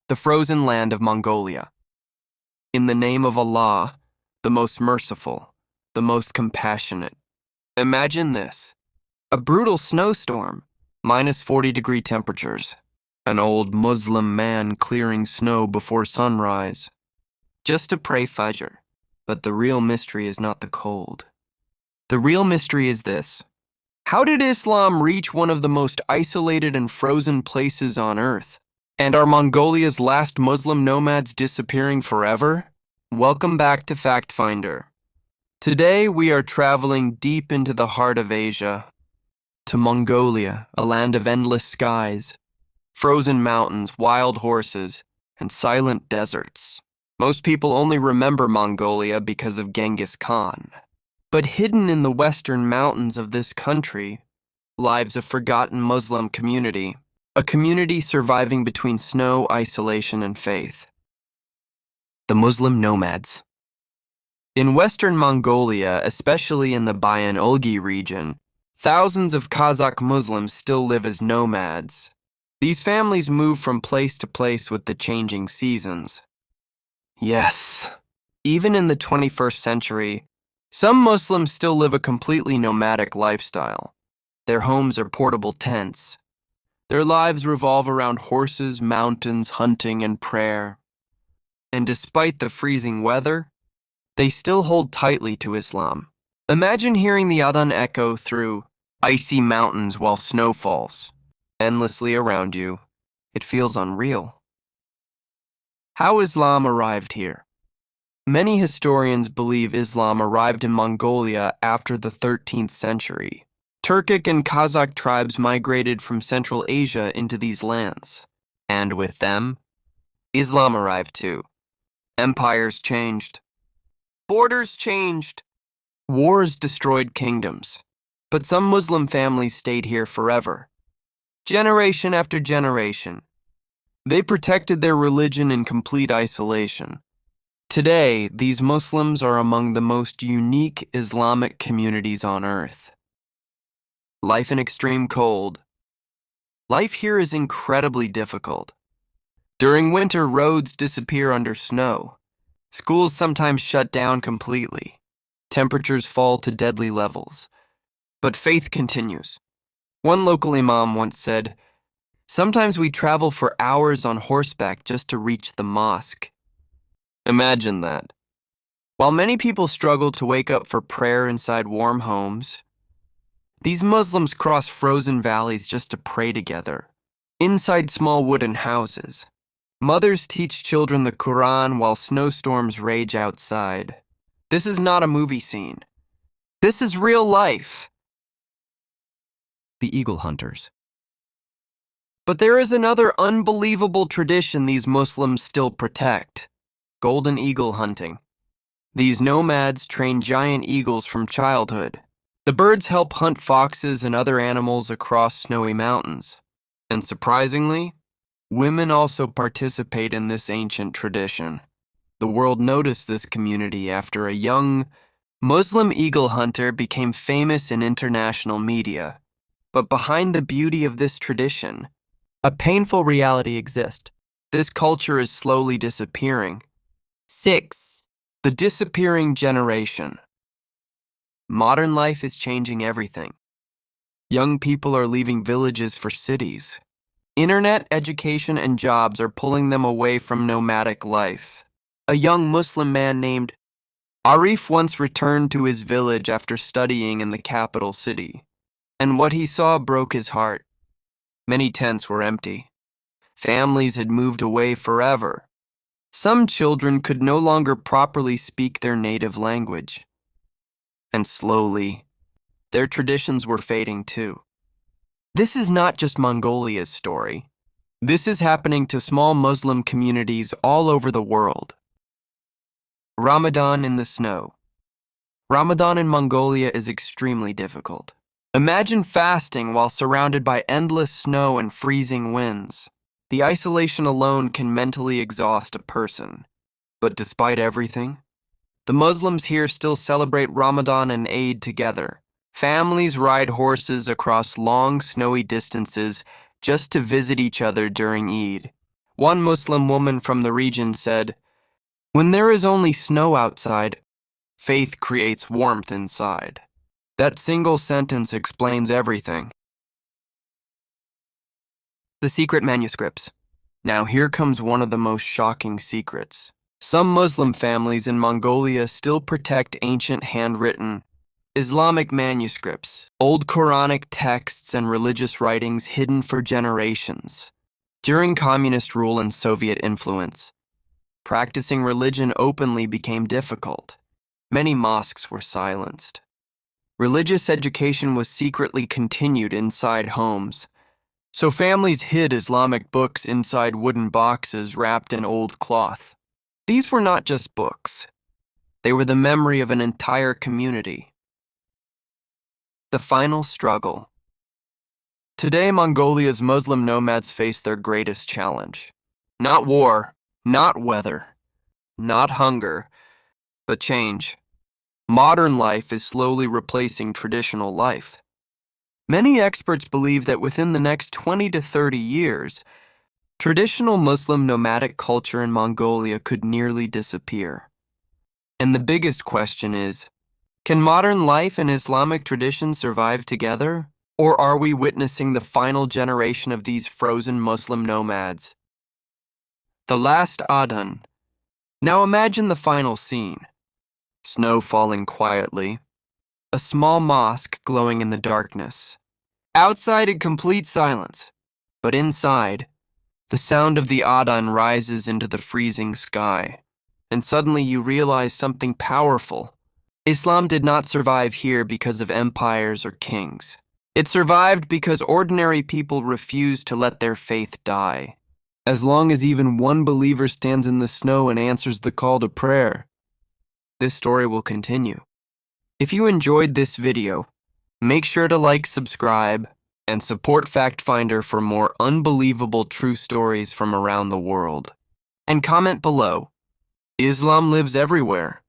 the frozen land of Mongolia. In the name of Allah, the most merciful, the most compassionate. Imagine this: a brutal snowstorm, minus 40-degree temperatures, an old Muslim man clearing snow before sunrise, just to pray Fajr. But the real mystery is not the cold. The real mystery is this: how did Islam reach one of the most isolated and frozen places on earth? And are Mongolia's last Muslim nomads disappearing forever? Welcome back to Fact Finder. Today we are traveling deep into the heart of Asia, to Mongolia, a land of endless skies, frozen mountains, wild horses, and silent deserts. Most people only remember Mongolia because of Genghis Khan. But hidden in the western mountains of this country lives a forgotten Muslim community, a community surviving between snow, isolation, and faith. The Muslim Nomads. In western Mongolia, especially in the Bayan-Olgi region, thousands of Kazakh Muslims still live as nomads. These families move from place to place with the changing seasons. Yes, even in the 21st century, some Muslims still live a completely nomadic lifestyle. Their homes are portable tents. Their lives revolve around horses, mountains, hunting, and prayer. And despite the freezing weather, they still hold tightly to Islam. Imagine hearing the adhan echo through icy mountains while snow falls endlessly around you. It feels unreal. How Islam arrived here. Many historians believe Islam arrived in Mongolia after the 13th century. Turkic and Kazakh tribes migrated from Central Asia into these lands. And with them, Islam arrived too. Empires changed. Borders changed. Wars destroyed kingdoms. But some Muslim families stayed here forever. Generation after generation. They protected their religion in complete isolation. Today, these Muslims are among the most unique Islamic communities on earth. Life in extreme cold. Life here is incredibly difficult. During winter, roads disappear under snow. Schools sometimes shut down completely. Temperatures fall to deadly levels. But faith continues. One local imam once said, "Sometimes we travel for hours on horseback just to reach the mosque." Imagine that. While many people struggle to wake up for prayer inside warm homes, these Muslims cross frozen valleys just to pray together, inside small wooden houses. Mothers teach children the Quran while snowstorms rage outside. This is not a movie scene. This is real life. The Eagle Hunters. But there is another unbelievable tradition these Muslims still protect: golden eagle hunting. These nomads train giant eagles from childhood. The birds help hunt foxes and other animals across snowy mountains. And surprisingly, women also participate in this ancient tradition. The world noticed this community after a young Muslim eagle hunter became famous in international media. But behind the beauty of this tradition, a painful reality exists. This culture is slowly disappearing. 6. The disappearing generation. Modern life is changing everything. Young people are leaving villages for cities. Internet, education, and jobs are pulling them away from nomadic life. A young Muslim man named Arif once returned to his village after studying in the capital city. And what he saw broke his heart. Many tents were empty. Families had moved away forever. Some children could no longer properly speak their native language. And slowly, their traditions were fading too. This is not just Mongolia's story. This is happening to small Muslim communities all over the world. Ramadan in the snow. Ramadan in Mongolia is extremely difficult. Imagine fasting while surrounded by endless snow and freezing winds. The isolation alone can mentally exhaust a person. But despite everything, the Muslims here still celebrate Ramadan and Eid together. Families ride horses across long, snowy distances just to visit each other during Eid. One Muslim woman from the region said, "When there is only snow outside, faith creates warmth inside." That single sentence explains everything. The secret manuscripts. Now here comes one of the most shocking secrets. Some Muslim families in Mongolia still protect ancient handwritten Islamic manuscripts, old Quranic texts and religious writings hidden for generations. During communist rule and Soviet influence, practicing religion openly became difficult. Many mosques were silenced. Religious education was secretly continued inside homes, so families hid Islamic books inside wooden boxes wrapped in old cloth. These were not just books. They were the memory of an entire community. The final struggle. Today, Mongolia's Muslim nomads face their greatest challenge. Not war, not weather, not hunger, but change. Modern life is slowly replacing traditional life. Many experts believe that within the next 20 to 30 years, traditional Muslim nomadic culture in Mongolia could nearly disappear. And the biggest question is, can modern life and Islamic tradition survive together? Or are we witnessing the final generation of these frozen Muslim nomads? The last Adhan. Now imagine the final scene. Snow falling quietly. A small mosque glowing in the darkness. Outside in complete silence. But inside, the sound of the Adhan rises into the freezing sky. And suddenly you realize something powerful. Islam did not survive here because of empires or kings. It survived because ordinary people refused to let their faith die. As long as even one believer stands in the snow and answers the call to prayer, this story will continue. If you enjoyed this video, make sure to like, subscribe, and support Fact Finder for more unbelievable true stories from around the world. And comment below. Islam lives everywhere.